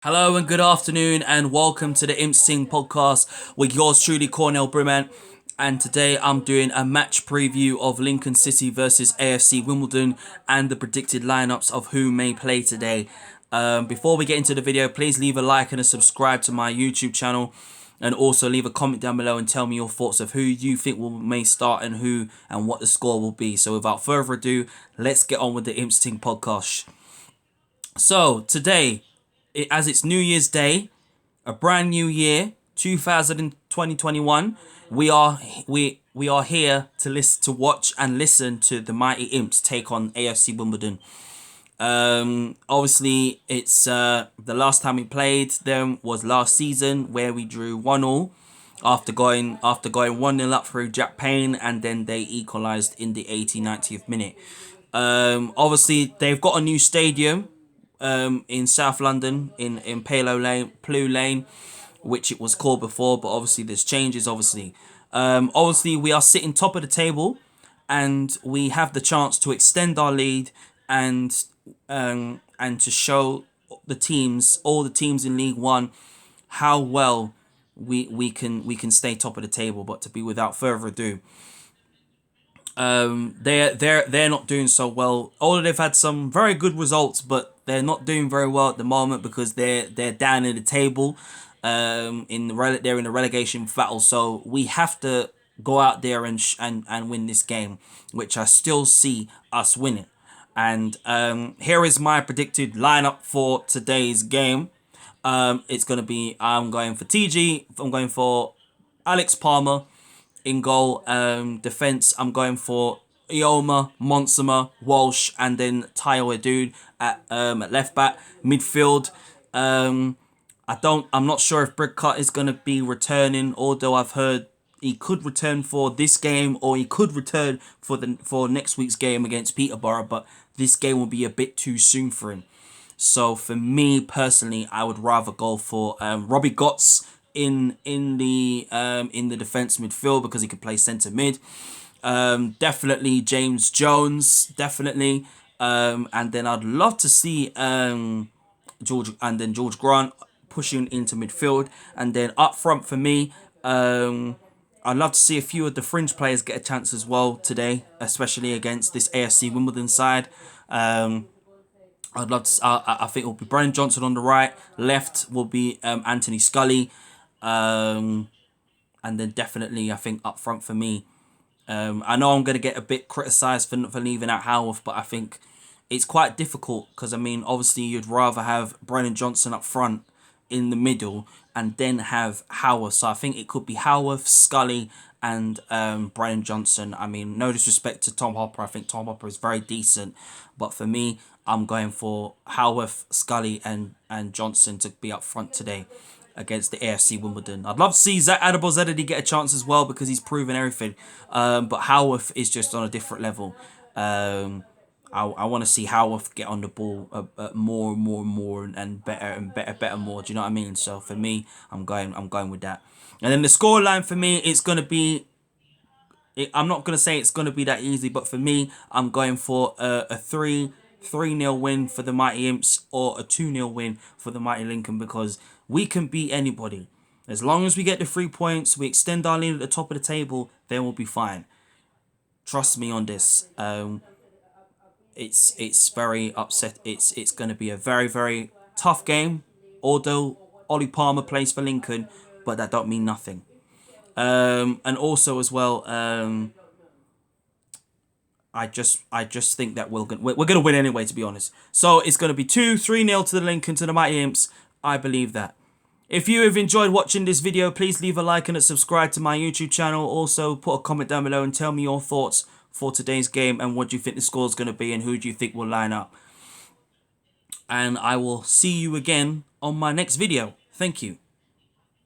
Hello and good afternoon and welcome to the Imps Ting podcast with yours truly Cornell Briman, and today I'm doing a match preview of Lincoln City versus AFC Wimbledon and the predicted lineups of who may play today. Before we get into the video, please leave a like and a subscribe to my YouTube channel, and also leave a comment down below and tell me your thoughts of who you think may start and who and what the score will be. So without further ado, let's get on with the Imps Ting podcast. So today, as it's New Year's Day, a brand new year, 2021. We are here to watch and listen to the mighty Imps take on AFC Wimbledon. Obviously, it's the last time we played them was last season, where we drew 1-1 after going 1-0 up through Jack Payne, and then they equalised in the 90th minute. Obviously, they've got a new stadium in South London, in Plue Lane, which it was called before, but obviously there's changes. Obviously we are sitting top of the table, and we have the chance to extend our lead and to show all the teams in League One, how well we can stay top of the table. But to be without further ado, they're not doing so well. Although they've had some very good results, but they're not doing very well at the moment because they're down in the table. They're in the relegation battle, so we have to go out there and win this game, which I still see us winning. And here is my predicted lineup for today's game. It's gonna be, I'm going for TG. I'm going for Alex Palmer in goal. Defense, I'm going for Ioma, Monsima, Walsh, and then Tayo Edud at left back. Midfield, I'm not sure if Brickcut is gonna be returning, although I've heard he could return for this game, or he could return for next week's game against Peterborough, but this game will be a bit too soon for him. So for me personally, I would rather go for Robbie Gotts in the defense midfield, because he could play centre mid. Definitely James Jones, definitely. And then I'd love to see George Grant pushing into midfield, and then up front for me, I'd love to see a few of the fringe players get a chance as well today, especially against this AFC Wimbledon side. I'd love to. I think it will be Brennan Johnson on the right. Left will be Anthony Scully, and then definitely I think up front for me. I know I'm going to get a bit criticised for leaving out Howarth, but I think it's quite difficult because, I mean, obviously you'd rather have Brennan Johnson up front in the middle and then have Howarth. So I think it could be Howarth, Scully, and Brennan Johnson. I mean, no disrespect to Tom Hopper. I think Tom Hopper is very decent. But for me, I'm going for Howarth, Scully, and Johnson to be up front today against the AFC Wimbledon. I'd love to see Zach Adeborzedi get a chance as well, because he's proven everything. But Howarth is just on a different level. I want to see Howarth get on the ball more and more and better more. Do you know what I mean? So for me, I'm going with that. And then the scoreline for me, it's gonna be. I'm not gonna say it's gonna be that easy, but for me, I'm going for a 3-0 win for the mighty Imps, or a 2-0 win for the mighty Lincoln, because we can beat anybody. As long as we get the 3 points, we extend our lead at the top of the table, then we'll be fine. Trust me on this. It's very upset. It's going to be a very, very tough game. Although Ollie Palmer plays for Lincoln, but that don't mean nothing. And also as well, I just think that we're gonna win anyway, to be honest. So it's gonna be 3-0 to the Lincoln, to the mighty Imps. I believe that. If you have enjoyed watching this video, please leave a like and a subscribe to my YouTube channel. Also, put a comment down below and tell me your thoughts for today's game, and what do you think the score is going to be, and who do you think will line up. And I will see you again on my next video. Thank you.